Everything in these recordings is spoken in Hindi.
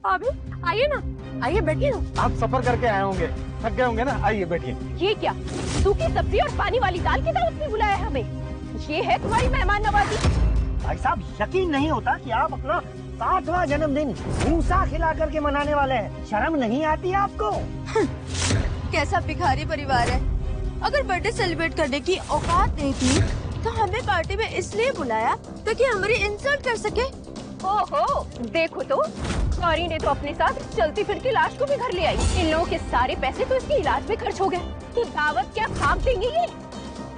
भाभी आइए ना, आइए बैठिए ना। आप सफर करके आए होंगे, थक गए होंगे ना, आइए बैठिए। ये क्या, सूखी सब्जी और पानी वाली दाल की दावत में बुलाया हमें? ये है तुम्हारी मेहमान नवाजी? भाई साहब यकीन नहीं होता कि आप अपना 60वां जन्मदिन भूसा खिला करके मनाने वाले हैं। शर्म नहीं आती आपको? कैसा भिखारी परिवार है। अगर बर्थडे सेलिब्रेट करने की औकात नहीं थी तो हमें पार्टी में इसलिए बुलाया ताकि हमारी इंसल्ट कर सके। ओहो, देखो तो गौरी ने तो अपने साथ चलती फिरती लाश को भी घर ले आई। इन लोगों के सारे पैसे तो इसके इलाज में खर्च हो गए, तो दावत क्या खाक देंगे ये?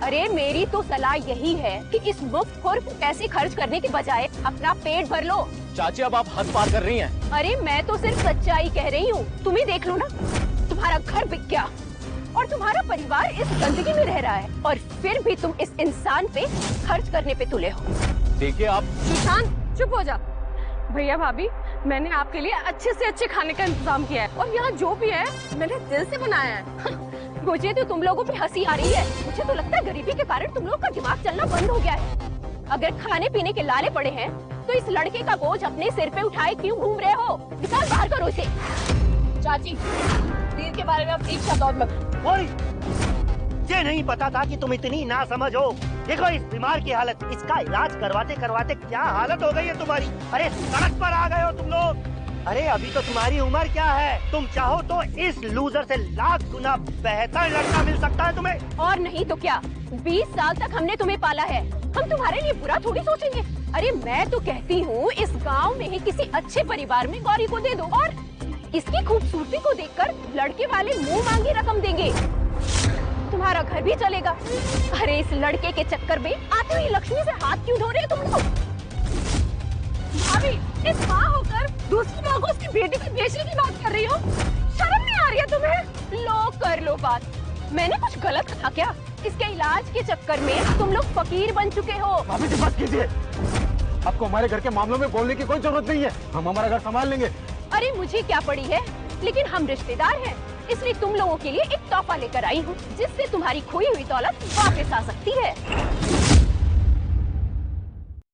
अरे मेरी तो सलाह यही है कि इस मुफ्त खुर पे पैसे खर्च करने के बजाय अपना पेट भर लो। चाची अब आप हद पार कर रही हैं। अरे मैं तो सिर्फ सच्चाई कह रही हूँ, तुम ही देख लो ना, तुम्हारा घर बिक गया और तुम्हारा परिवार इस गंदगी में रह रहा है, और फिर भी तुम इस इंसान पे खर्च करने पे तुले हो। देखिए आप। सुशांत चुप हो जा। भैया भाभी, मैंने आपके लिए अच्छे से अच्छे खाने का इंतजाम किया है, और यहाँ जो भी है मैंने दिल से बनाया है। मुझे तो तुम लोगों पे हंसी आ रही है। मुझे तो लगता है गरीबी के कारण तुम लोगों का दिमाग चलना बंद हो गया है। अगर खाने पीने के लाले पड़े हैं तो इस लड़के का बोझ अपने सिर पे उठाए क्यों घूम रहे हो? निकाल बाहर करो इसे। चाची, तीर के बारे में आप एक शब्द और मत। ओए, ये नहीं पता था कि तुम इतनी नासमझ हो। देखो इस बीमार की हालत, इसका इलाज करवाते करवाते क्या हालत हो गई है तुम्हारी। अरे सड़क पर आ गए हो तुम लोग। अरे अभी तो तुम्हारी उम्र क्या है? तुम चाहो तो इस लूजर से लाख गुना बेहतर लड़का मिल सकता है तुम्हें। और नहीं तो क्या, 20 साल तक हमने तुम्हें पाला है, हम तुम्हारे लिए बुरा थोड़ी सोचेंगे। अरे मैं तो कहती हूँ इस गांव में ही किसी अच्छे परिवार में गौरी को दे दो, और इसकी खूबसूरती को देखकर लड़के वाले मुंह मांगी रकम देंगे। तुम्हारा घर भी चलेगा। अरे इस लड़के के चक्कर में आती हुई लक्ष्मी से हाथ क्यों धो रहे हो तुम लोग? भाभी, इस माँ होकर दूसरी माँ को उसकी बेटी को बेचने की बात कर रही हो? शर्म नहीं आ रही है तुम्हें? लो कर लो बात। मैंने कुछ गलत कहा क्या? इसके इलाज के चक्कर में तुम लोग फकीर बन चुके हो। भाभी जी बस कीजिए, आपको हमारे घर के मामलों में बोलने की कोई जरूरत नहीं है, हम हमारा घर संभाल लेंगे। अरे मुझे क्या पड़ी है, लेकिन हम रिश्तेदार हैं, इसलिए तुम लोगों के लिए एक तोहफा लेकर आई हूँ, जिससे तुम्हारी खोई हुई दौलत वापस आ सकती है।